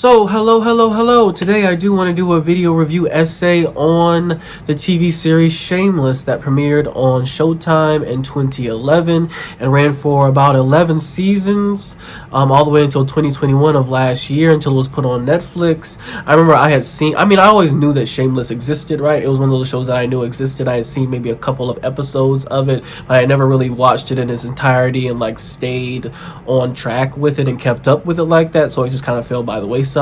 So, hello. Today I do want to do a video review essay on the TV series Shameless that premiered on Showtime in 2011 and ran for about 11 seasons, all the way until 2021 of last year, until it was put on Netflix. I remember I always knew that Shameless existed, right? It was one of those shows that I knew existed. I had seen maybe a couple of episodes of it, but I never really watched it in its entirety and stayed on track with it and kept up with it like that. So it just kind of fell by the wayside.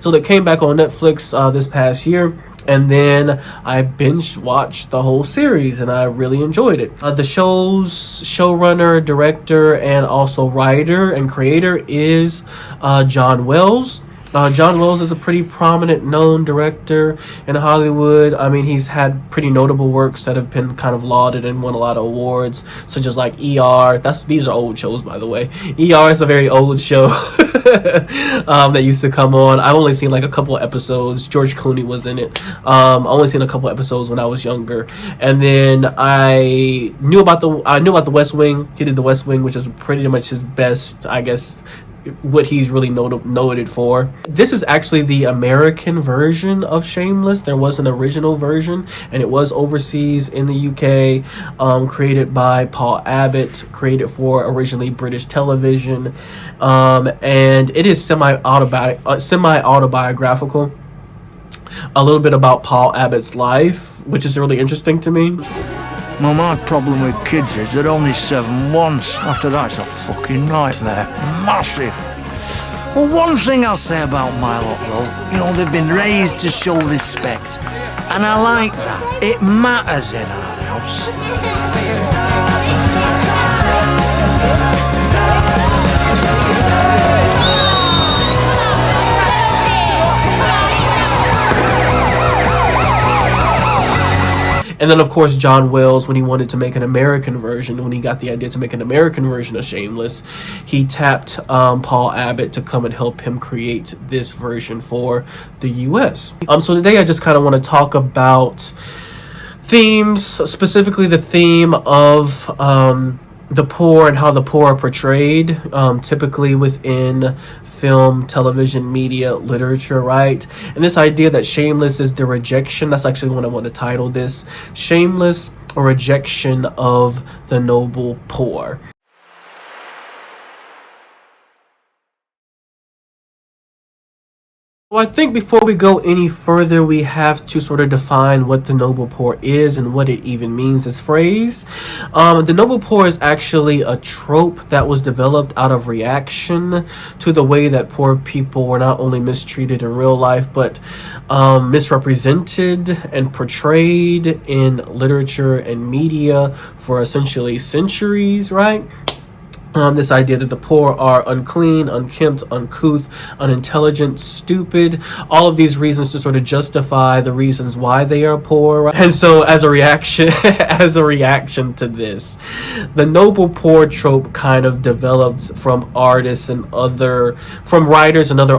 So they came back on Netflix this past year, and then I binge watched the whole series and I really enjoyed it. The show's showrunner, director, and also writer and creator is John Wells. John Wells is a pretty prominent, known director in Hollywood. I mean, he's had pretty notable works that have been kind of lauded and won a lot of awards, such as ER. These are old shows, by the way. ER is a very old show that used to come on. I've only seen a couple episodes. George Clooney was in it. I only seen a couple episodes when I was younger, and then I knew about the West Wing. He did the West Wing, which is pretty much his best, I guess, what he's really noted for. This is actually the American version of Shameless. There was an original version, and it was overseas in the UK, created by Paul Abbott, created for originally British television, and it is semi-autobiographical, a little bit about Paul Abbott's life, which is really interesting to me. Well, my problem with kids is they're only 7 once. After that, it's a fucking nightmare. Massive. Well, one thing I'll say about my lot, though, they've been raised to show respect. And I like that. It matters in our house. And then, of course, John Wells, when he wanted to make an American version, when he got the idea to make an American version of Shameless, he tapped Paul Abbott to come and help him create this version for the U.S. So today I just kind of want to talk about themes, specifically the theme of the poor and how the poor are portrayed, typically within film, television, media, literature, right? And this idea that Shameless is the rejection, that's actually what I want to title this: Shameless, or Rejection of the Noble Poor. Well, I think before we go any further, we have to sort of define what the noble poor is and what it even means as phrase. The noble poor is actually a trope that was developed out of reaction to the way that poor people were not only mistreated in real life, but misrepresented and portrayed in literature and media for essentially centuries, right? This idea that the poor are unclean, unkempt, uncouth, unintelligent, stupid, all of these reasons to sort of justify the reasons why they are poor. Right? And so as a reaction to this, the noble poor trope kind of developed from writers and other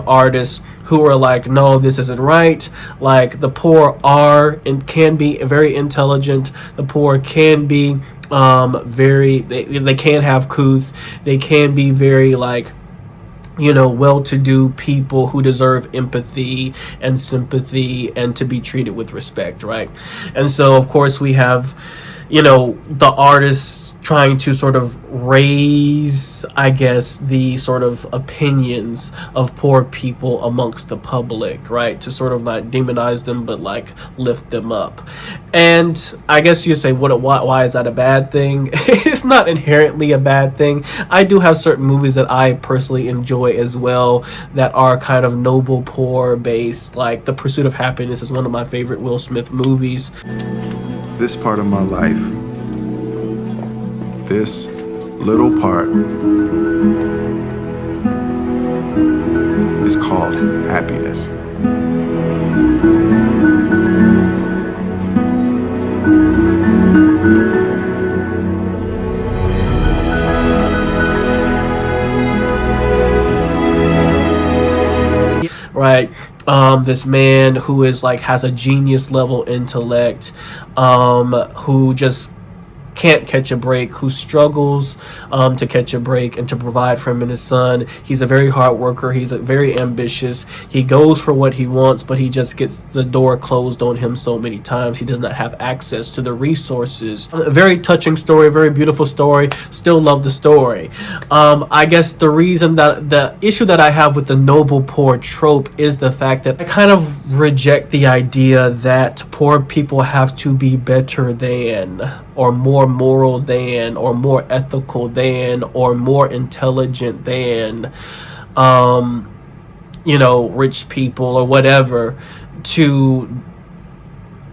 artists who were like, no, this isn't right. The poor are and can be very intelligent. The poor can be they can have couth, they can be very well-to-do people who deserve empathy and sympathy and to be treated with respect, right? And so of course we have the artists trying to sort of raise, I guess, the sort of opinions of poor people amongst the public, right? To sort of not demonize them, but lift them up. And I guess you say, why is that a bad thing? It's not inherently a bad thing. I do have certain movies that I personally enjoy as well that are kind of noble poor based. The Pursuit of Happiness is one of my favorite Will Smith movies. This part of my life, this little part, is called happiness. Right? This man who is has a genius level intellect, who just can't catch a break, who struggles to catch a break and to provide for him and his son. He's a very hard worker. He's very ambitious. He goes for what he wants, but he just gets the door closed on him so many times. He does not have access to the resources. A very touching story, a very beautiful story. Still love the story. I guess the reason that the issue that I have with the noble poor trope is the fact that I kind of reject the idea that poor people have to be better than, or more moral than, or more ethical than, or more intelligent than, rich people or whatever, to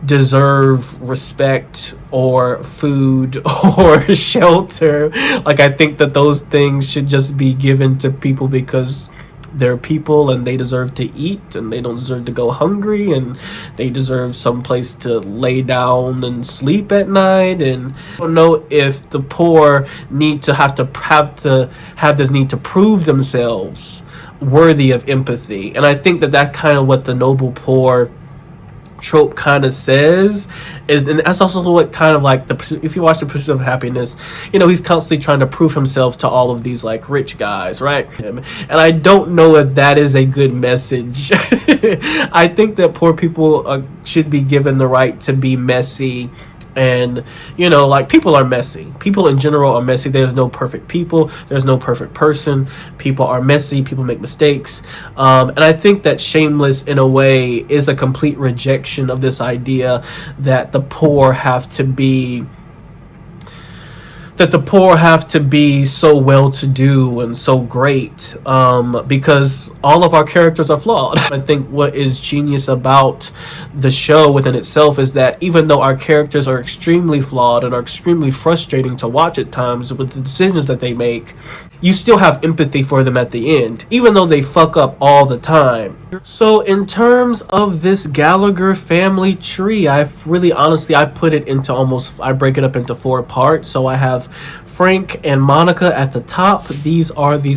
deserve respect or food or shelter. Like, I think that those things should just be given to people because they're people and they deserve to eat, and they don't deserve to go hungry, and they deserve some place to lay down and sleep at night. And I don't know if the poor need to have this need to prove themselves worthy of empathy. And I think that that kind of what the noble poor trope kind of says is, and that's also what kind of like if you watch The Pursuit of Happiness, he's constantly trying to prove himself to all of these like rich guys, right? And I don't know if that is a good message. I think that poor people should be given the right to be messy. And like, people are messy. People in general are messy. There's no perfect people. There's no perfect person. People are messy. People make mistakes. And I think that Shameless, in a way, is a complete rejection of this idea that the poor have to be so well-to-do and so great, because all of our characters are flawed. I think what is genius about the show within itself is that even though our characters are extremely flawed and are extremely frustrating to watch at times with the decisions that they make, you still have empathy for them at the end, even though they fuck up all the time. So in terms of this Gallagher family tree, I break it up into 4 parts. So I have Frank and Monica at the top. These are the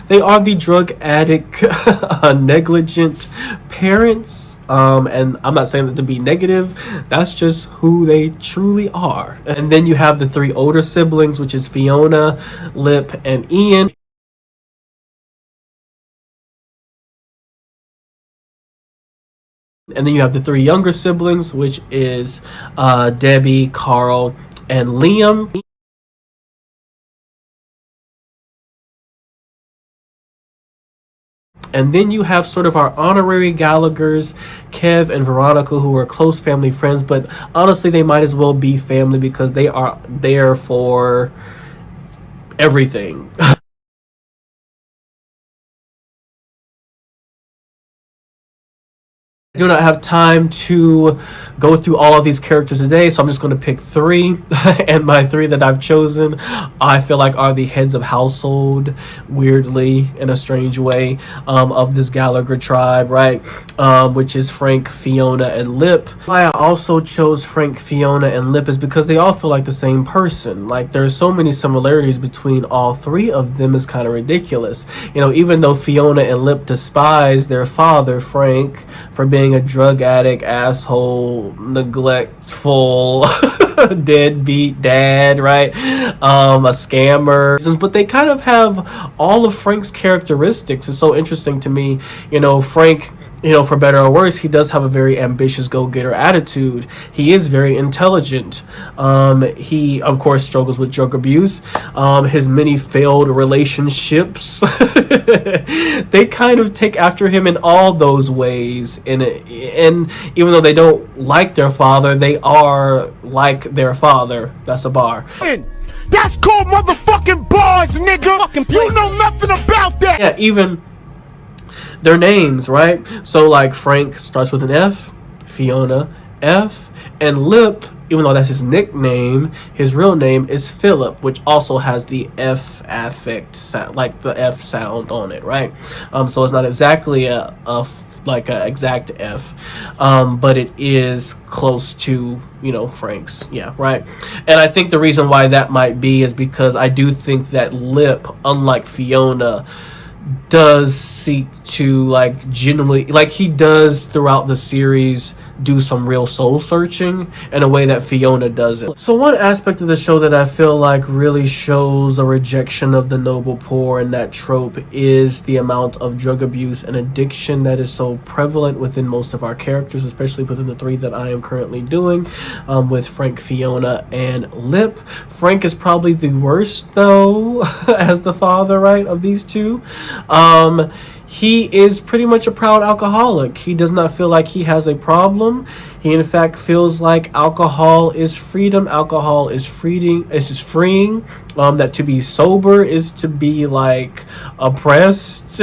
they are the drug addict, negligent parents. And I'm not saying that to be negative. That's just who they truly are. And then you have the 3 older siblings, which is Fiona, Lip, and Ian. And then you have the 3 younger siblings, which is Debbie, Carl, and Liam. And then you have sort of our honorary Gallaghers, Kev and Veronica, who are close family friends, but honestly, they might as well be family because they are there for everything. I do not have time to go through all of these characters today, so I'm just going to pick 3. And my 3 that I've chosen, I feel like are the heads of household, weirdly, in a strange way, of this Gallagher tribe, right? Which is Frank, Fiona, and Lip. Why I also chose Frank, Fiona, and Lip is because they all feel like the same person. Like, there's so many similarities between all 3 of them, is kind of ridiculous. Even though Fiona and Lip despise their father, Frank, for being a drug addict, asshole, neglectful, deadbeat dad, right? A scammer. But they kind of have all of Frank's characteristics. It's so interesting to me. Frank, for better or worse, he does have a very ambitious go-getter attitude. He is very intelligent. He, of course, struggles with drug abuse. His many failed relationships, they kind of take after him in all those ways. And even though they don't like their father, they are like their father. That's a bar. That's called motherfucking bars, nigga. You know nothing about that. Yeah, even their names, right? So like Frank starts with an F, Fiona, F, and Lip, even though that's his nickname, his real name is Philip, which also has the F affix sound, like the F sound on it, right? So it's not exactly a exact F, but it is close to, Frank's, yeah, right? And I think the reason why that might be is because I do think that Lip, unlike Fiona, does seek to like genuinely, like he does throughout the series, do some real soul searching in a way that Fiona doesn't. So one aspect of the show that I feel like really shows a rejection of the noble poor and that trope is the amount of drug abuse and addiction that is so prevalent within most of our characters, especially within the three that I am currently doing, with Frank, Fiona, and Lip. Frank is probably the worst though as the father, right, of these two. He is pretty much a proud alcoholic. He does not feel like he has a problem. He in fact feels like alcohol is freedom. Alcohol is freeing. That to be sober is to be like oppressed,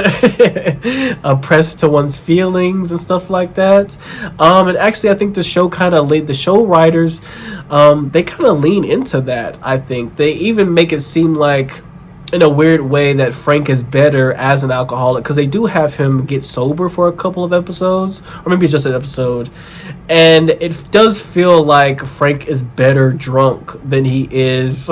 oppressed to one's feelings and stuff like that. And actually, I think the show the show writers, they kind of lean into that. I think they even make it seem like, in a weird way, that Frank is better as an alcoholic, because they do have him get sober for a couple of episodes, or maybe just an episode, and it does feel like Frank is better drunk than he is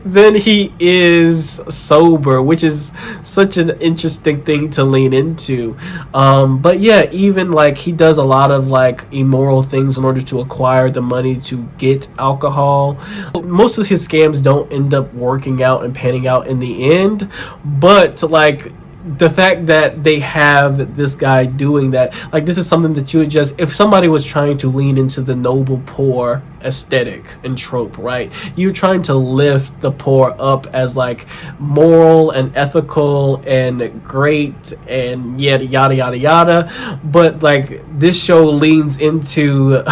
than he is sober, which is such an interesting thing to lean into. But yeah, even like he does a lot of like immoral things in order to acquire the money to get alcohol. Most of his scams don't end up working out and panning out in the end, but like the fact that they have this guy doing that, like, this is something that you would just, if somebody was trying to lean into the noble poor aesthetic and trope, right, you're trying to lift the poor up as like moral and ethical and great and yada yada yada yada, but like this show leans into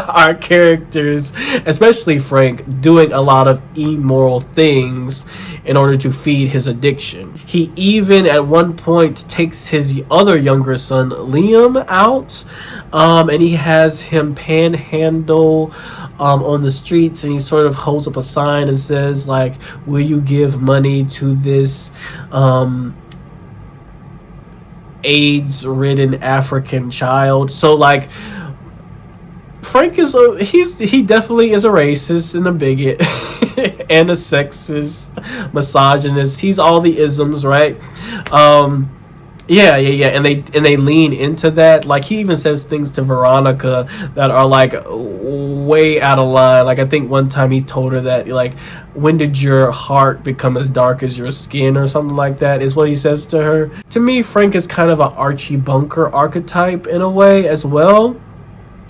our characters, especially Frank, doing a lot of immoral things in order to feed his addiction. He even at one point takes his other younger son Liam out, and he has him panhandle on the streets, and he sort of holds up a sign and says like, will you give money to this AIDS-ridden African child? So like Frank is he definitely is a racist and a bigot and a sexist, misogynist. He's all the isms, right? Yeah, and they lean into that. Like he even says things to Veronica that are like way out of line. Like I think one time he told her that like, when did your heart become as dark as your skin, or something like that is what he says to her. To me, Frank is kind of an Archie Bunker archetype in a way as well.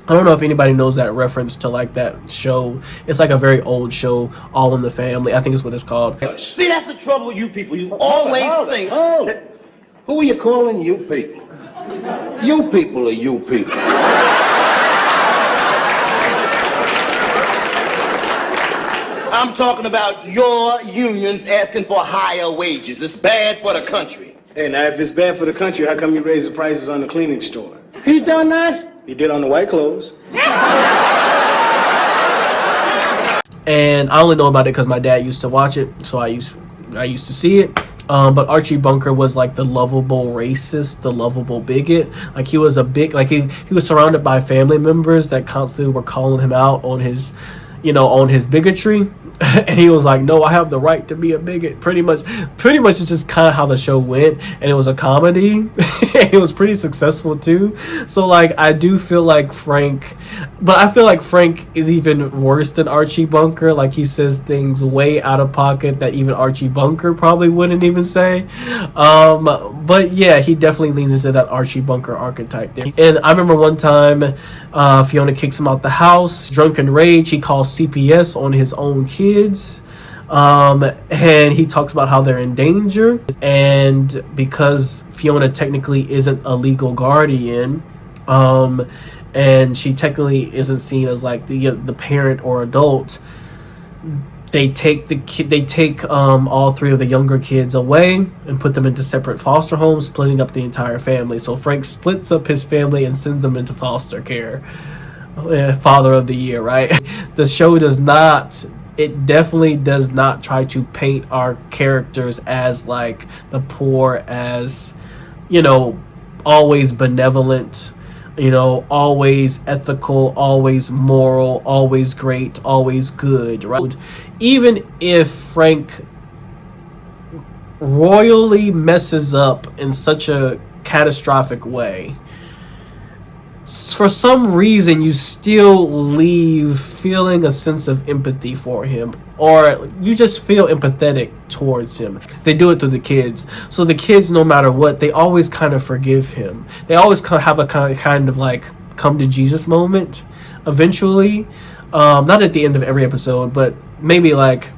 I don't know if anybody knows that reference to like that show. It's like a very old show, All in the Family, I think is what it's called. See, that's the trouble with you people. You always think that... Who are you calling you people? You people are you people. I'm talking about your unions asking for higher wages. It's bad for the country. Hey, now, if it's bad for the country, how come you raise the prices on the cleaning store? He done that? He did on the white clothes. And I only know about it because my dad used to watch it, so I used to see it. But Archie Bunker was like the lovable racist, the lovable bigot. Like he was a big, like he was surrounded by family members that constantly were calling him out on his, on his bigotry. And he was like, no, I have the right to be a bigot. Pretty much it's just kind of how the show went. And it was a comedy. And it was pretty successful too. So like, I do feel like Frank, but I feel like Frank is even worse than Archie Bunker. Like he says things way out of pocket that even Archie Bunker probably wouldn't even say. But yeah, he definitely leans into that Archie Bunker archetype there. And I remember one time, Fiona kicks him out the house, drunken rage. He calls CPS on his own kids. And he talks about how they're in danger, and because Fiona technically isn't a legal guardian, and she technically isn't seen as like the parent or adult, they take all three of the younger kids away and put them into separate foster homes, splitting up the entire family. So Frank splits up his family and sends them into foster care. Father of the year, right? The show it definitely does not try to paint our characters as like the poor as, always benevolent, always ethical, always moral, always great, always good, right? Even if Frank royally messes up in such a catastrophic way, for some reason you still leave feeling a sense of empathy for him, or you just feel empathetic towards him. They do it through the kids, so the kids, no matter what, they always kind of forgive him. They always have a kind of like come to Jesus moment eventually. Not at the end of every episode, but maybe like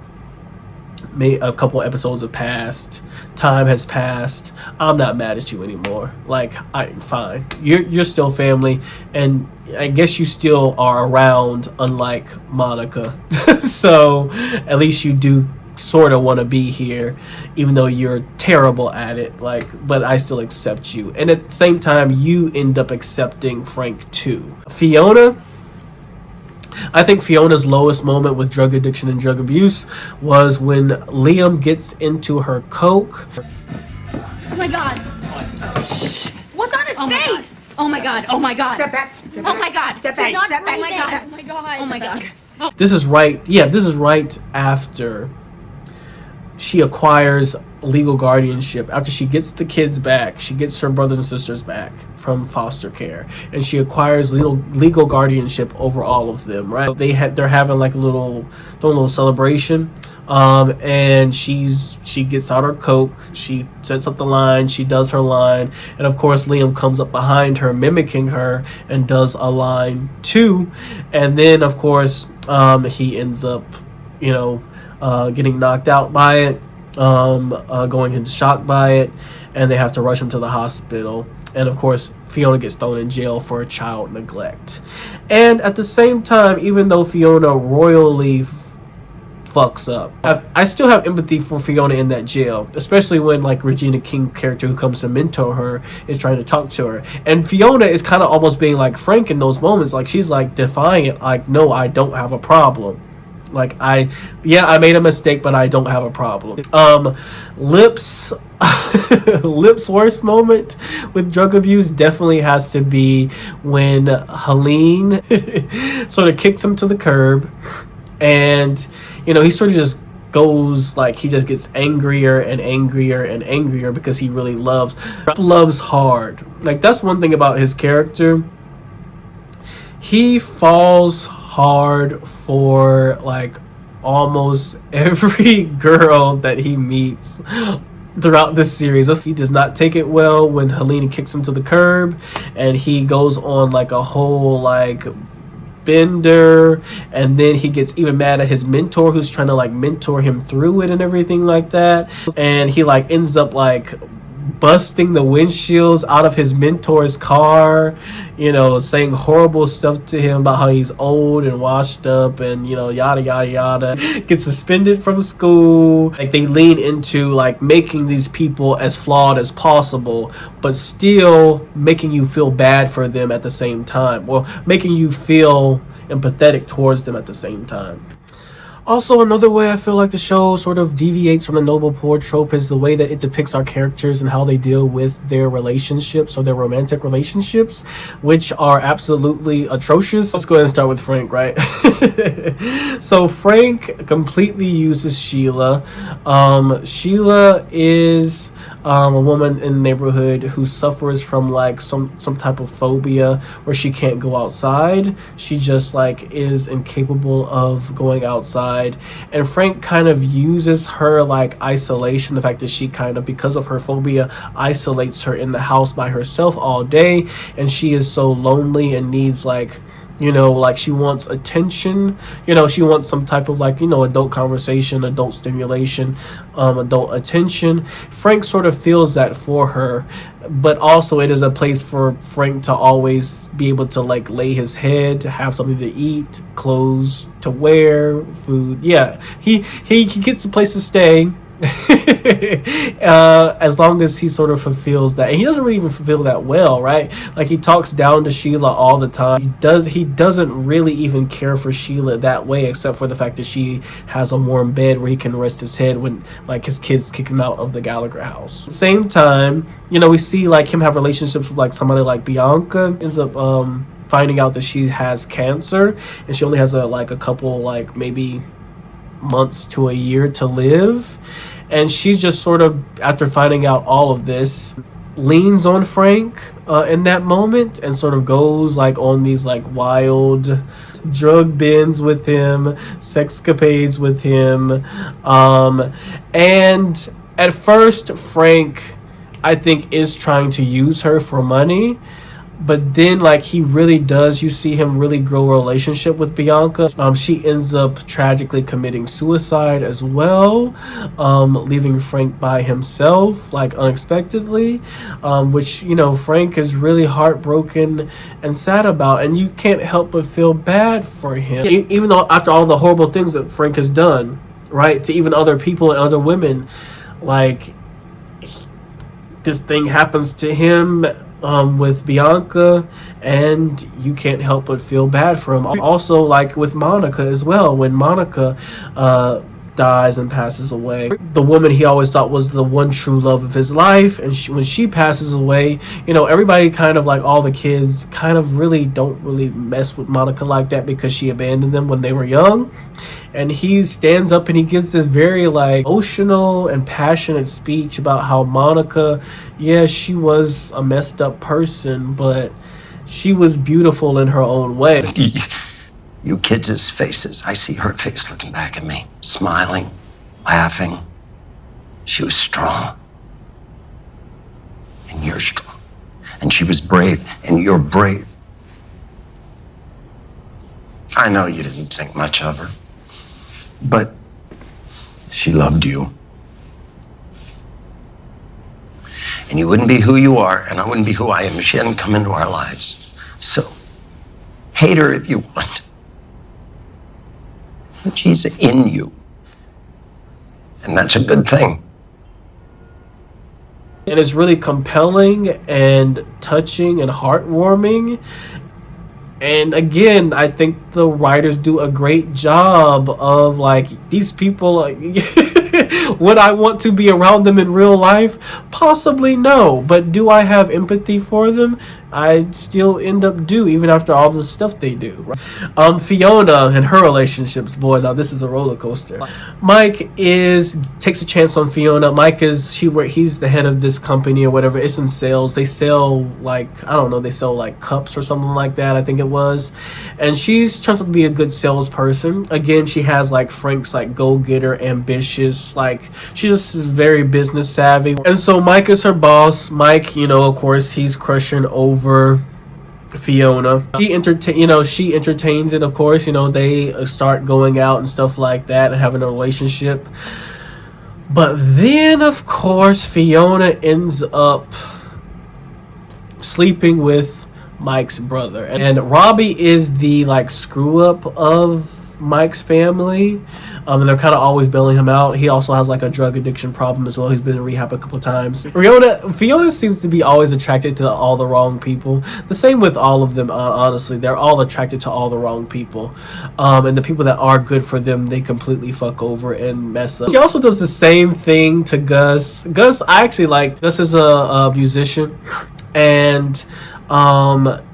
a couple episodes have passed, time has passed, I'm not mad at you anymore, like I'm fine, you're still family, and I guess you still are around, unlike Monica. So at least you do sort of want to be here, even though you're terrible at it, like, but I still accept you. And at the same time, you end up accepting Frank too. Fiona, I think Fiona's lowest moment with drug addiction and drug abuse was when Liam gets into her coke. Oh my God. What's on his face? Oh my God. Oh my God. Step back. Oh my God. Step back. Not Step back. oh my God. Oh my God. Oh my God. This is right after she acquires legal guardianship, after she gets the kids back, she gets her brothers and sisters back from foster care, and she acquires legal guardianship over all of them, right? They're having like a little celebration, and she gets out her coke, she sets up the line, she does her line, and of course Liam comes up behind her mimicking her and does a line too, and then of course he ends up getting knocked out by it, going into shock by it, and they have to rush him to the hospital. And of course, Fiona gets thrown in jail for child neglect. And at the same time, even though Fiona royally fucks up, I still have empathy for Fiona in that jail, especially when like Regina King character who comes to mentor her is trying to talk to her, and Fiona is kind of almost being like Frank in those moments, like she's like defying it, like, no, I don't have a problem. Like, I made a mistake, but I don't have a problem. Lip's worst moment with drug abuse definitely has to be when Helene sort of kicks him to the curb, and he sort of just goes, like, he just gets angrier and angrier and angrier because he really loves hard. Like, that's one thing about his character. He falls hard for like almost every girl that he meets throughout this series. He does not take it well when Helene kicks him to the curb, and he goes on like a whole like bender, and then he gets even mad at his mentor who's trying to like mentor him through it and everything like that, and he like ends up like busting the windshields out of his mentor's car, saying horrible stuff to him about how he's old and washed up and yada yada yada. Gets suspended from school. Like, they lean into like making these people as flawed as possible, but still making you feel bad for them at the same time, or making you feel empathetic towards them at the same time. Also, another way I feel like the show sort of deviates from the noble poor trope is the way that it depicts our characters and how they deal with their relationships, or their romantic relationships, which are absolutely atrocious. Let's go ahead and start with Frank, right? So Frank completely uses Sheila. Sheila is a woman in the neighborhood who suffers from like some type of phobia where she can't go outside. She just like is incapable of going outside, and Frank kind of uses her like isolation, the fact that she kind of, because of her phobia, isolates her in the house by herself all day, and she is so lonely and needs like, like she wants attention, she wants some type of like, adult conversation, adult stimulation, adult attention. Frank sort of feels that for her, but also it is a place for Frank to always be able to like lay his head, have something to eat, clothes to wear, food. Yeah, he gets a place to stay. As long as he sort of fulfills that, and he doesn't really even fulfill that well, right? Like, he talks down to Sheila all the time. He doesn't really even care for Sheila that way, except for the fact that she has a warm bed where he can rest his head when like his kids kick him out of the Gallagher house. At the same time, we see like him have relationships with like somebody like Bianca. Ends up finding out that she has cancer, and she only has a couple like maybe months to a year to live. And she's just sort of, after finding out all of this, leans on Frank in that moment and sort of goes like on these like wild drug bends with him, sexcapades with him. And at first, Frank, I think, is trying to use her for money. But then, like, he really does. You see him really grow a relationship with Bianca. She ends up tragically committing suicide as well, leaving Frank by himself, like, unexpectedly, which, you know, Frank is really heartbroken and sad about. And you can't help but feel bad for him. Even though after all the horrible things that Frank has done, right, to even other people and other women, like, this thing happens to him with Bianca, and you can't help but feel bad for him. Also, like with Monica as well, when Monica dies and passes away, the woman he always thought was the one true love of his life, and when she passes away, you know, everybody kind of, like, all the kids kind of really don't really mess with Monica like that because she abandoned them when they were young. And he stands up and he gives this very, like, emotional and passionate speech about how Monica, yeah, she was a messed up person, but she was beautiful in her own way. You kids' faces. I see her face looking back at me, smiling, laughing. She was strong. And you're strong. And she was brave, and you're brave. I know you didn't think much of her. But she loved you. And you wouldn't be who you are, and I wouldn't be who I am if she hadn't come into our lives. So, hate her if you want. But she's in you. And that's a good thing. And it's really compelling and touching and heartwarming. And again, I think the writers do a great job of, like, these people, like, would I want to be around them in real life? Possibly no. But do I have empathy for them? I still end up do, even after all the stuff they do. Fiona and her relationships, boy, now this is a roller coaster. Mike takes a chance on Fiona. Mike he's the head of this company or whatever. It's in sales. They sell, like, I don't know, they sell like cups or something like that, I think it was. And she's turns out to be a good salesperson. Again, she has like Frank's like go-getter, ambitious, like she just is very business savvy. And so Mike is her boss. Mike, you know, of course, he's crushing over Fiona. She entertains it, of course. You know, they start going out and stuff like that and having a relationship. But then, of course, Fiona ends up sleeping with Mike's brother. And Robbie is the, like, screw up of Mike's family. And they're kind of always bailing him out. He also has like a drug addiction problem as well. He's been in rehab a couple of times. Fiona seems to be always attracted to all the wrong people. The same with all of them, honestly. They're all attracted to all the wrong people. And the people that are good for them, they completely fuck over and mess up. He also does the same thing to Gus. Gus, I actually like. Gus is a musician. And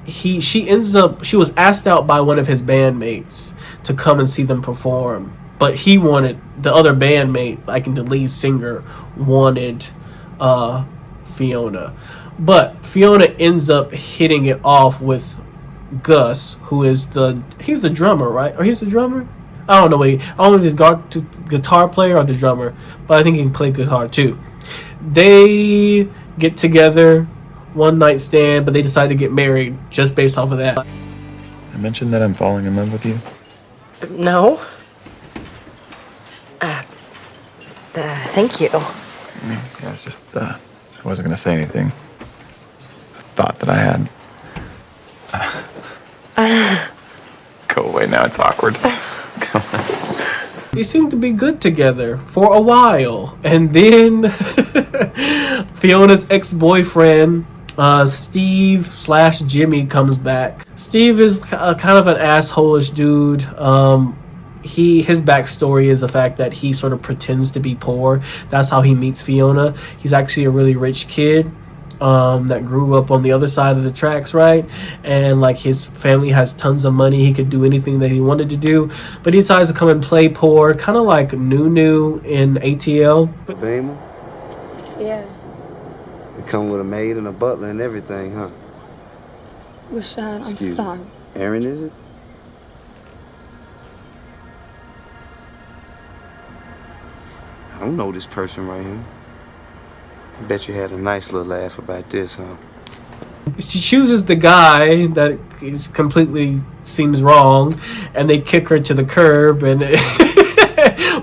she was asked out by one of his bandmates to come and see them perform. But he wanted, the other bandmate, like the lead singer, wanted Fiona. But Fiona ends up hitting it off with Gus, who is he's the drummer, right? Or he's the drummer? I don't know I don't know if he's guitar player or the drummer, but I think he can play guitar too. They get together, one night stand, but they decide to get married just based off of that. I mentioned that I'm falling in love with you. No. Thank you. Yeah, it's just, I wasn't going to say anything. A thought that I had. Go away now, it's awkward. Come on. They seem to be good together for a while. And then Fiona's ex-boyfriend, Steve/Jimmy, comes back. Steve is kind of an asshole-ish dude. His backstory is the fact that he sort of pretends to be poor. That's how he meets Fiona. He's actually a really rich kid. that grew up on the other side of the tracks, right? And like his family has tons of money, he could do anything that he wanted to do, but he decides to come and play poor, kind of like Nunu in ATL. Beamer? Yeah. It come with a maid and a butler and everything, huh? Rashad, Excuse I'm sorry. me. Aaron, is it? I don't know this person right here. I bet you had a nice little laugh about this, huh? She chooses the guy that is completely seems wrong, and they kick her to the curb, and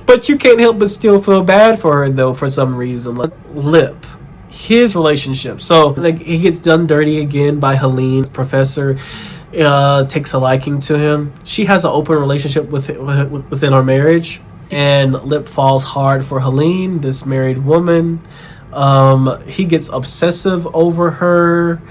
but you can't help but still feel bad for her though for some reason. Like Lip, his relationship. So like he gets done dirty again by Helene. Professor takes a liking to him. She has an open relationship within our marriage, and Lip falls hard for Helene, this married woman. He gets obsessive over her.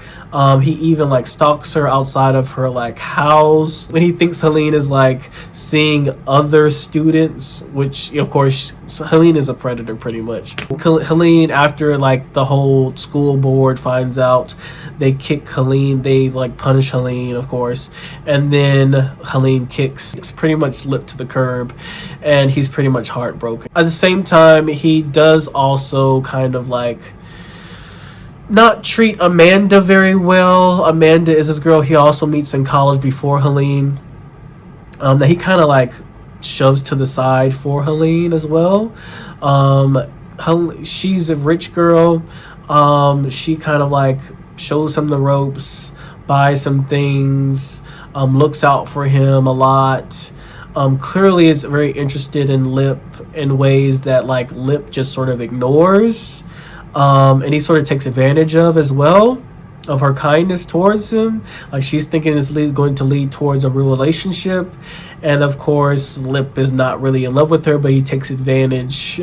He even like stalks her outside of her like house when he thinks Helene is like seeing other students, which of course Helene is a predator pretty much. Helene, after like the whole school board finds out, they kick Helene, they like punish Helene of course, and then Helene kicks pretty much Lip to the curb, and he's pretty much heartbroken. At the same time, he does also kind of like not treat Amanda very well. Amanda is this girl he also meets in college before Helene, that he kind of like shoves to the side for Helene as well. She's a rich girl. She kind of like shows him the ropes, buys some things, looks out for him a lot. Clearly is very interested in Lip in ways that like Lip just sort of ignores. And he sort of takes advantage of as well, of her kindness towards him. Like she's thinking this is going to lead towards a real relationship, and of course Lip is not really in love with her, but he takes advantage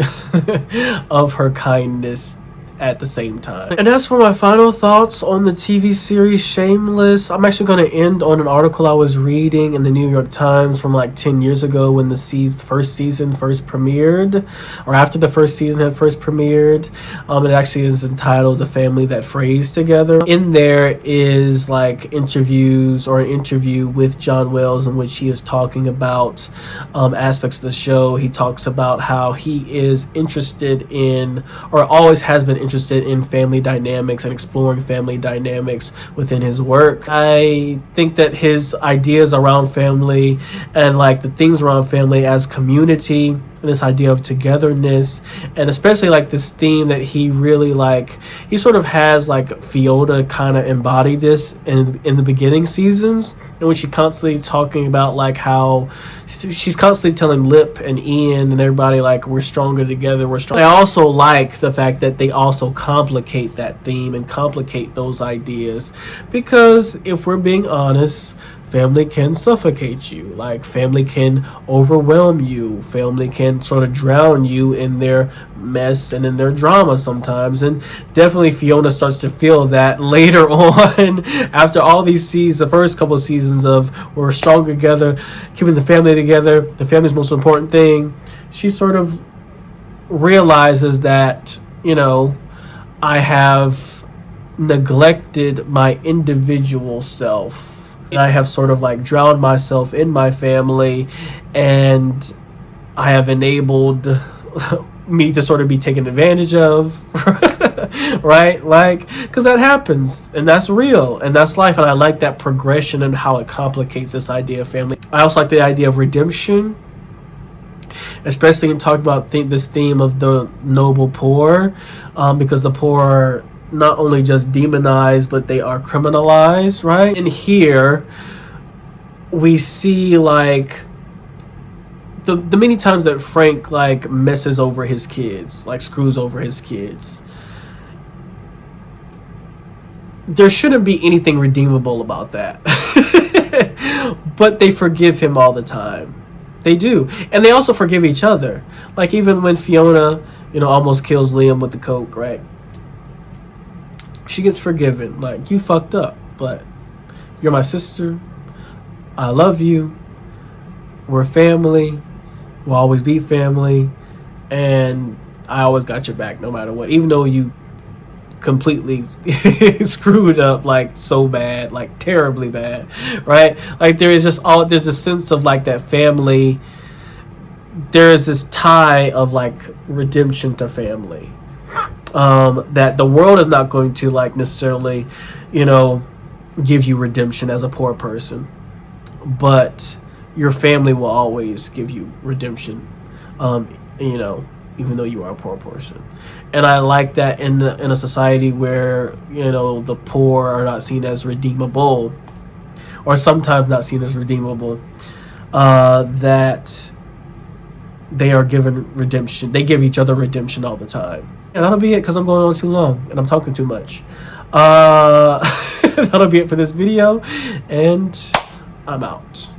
of her kindness at the same time. And as for my final thoughts on the TV series Shameless, I'm actually going to end on an article I was reading in the New York Times from like 10 years ago when the first season first premiered, or after the first season had first premiered. It actually is entitled The Family That Phrased Together. In there is like interviews, or an interview with John Wells, in which he is talking about aspects of the show. He talks about how he is interested in, or always has been interested in, family dynamics and exploring family dynamics within his work. I think that his ideas around family and like the themes around family as community, and this idea of togetherness, and especially like this theme that he really like, he sort of has like Fiona kind of embody this in the beginning seasons, in which she's constantly talking about like how she's constantly telling Lip and Ian and everybody like we're stronger together, we're strong. I also like the fact that they also complicate that theme and complicate those ideas, because if we're being honest, family can suffocate you. Like family can overwhelm you. Family can sort of drown you in their mess and in their drama sometimes. And definitely Fiona starts to feel that later on after all these seasons, the first couple of seasons of we're stronger together, keeping the family together, the family's most important thing. She sort of realizes that, you know, I have neglected my individual self. I have sort of like drowned myself in my family, and I have enabled me to sort of be taken advantage of, right? Like, because that happens, and that's real, and that's life. And I like that progression and how it complicates this idea of family. I also like the idea of redemption, especially in talking about this theme of the noble poor, because the poor are not only just demonized, but they are criminalized, right? And here we see like the many times that Frank like messes over his kids, like screws over his kids. There shouldn't be anything redeemable about that. But they forgive him all the time. They do. And they also forgive each other. Like even when Fiona, you know, almost kills Liam with the coke, right? She gets forgiven. Like, you fucked up, but you're my sister. I love you. We're family. We'll always be family. And I always got your back no matter what. Even though you completely screwed up, like so bad, like terribly bad, right? Like there's a sense of like that family. There is this tie of like redemption to family, that the world is not going to like necessarily, you know, give you redemption as a poor person, but your family will always give you redemption, you know, even though you are a poor person. And I like that in a society where, you know, the poor are not seen as redeemable, or sometimes not seen as redeemable, that they are given redemption. They give each other redemption all the time. And that'll be it, because I'm going on too long and I'm talking too much. That'll be it for this video, and I'm out.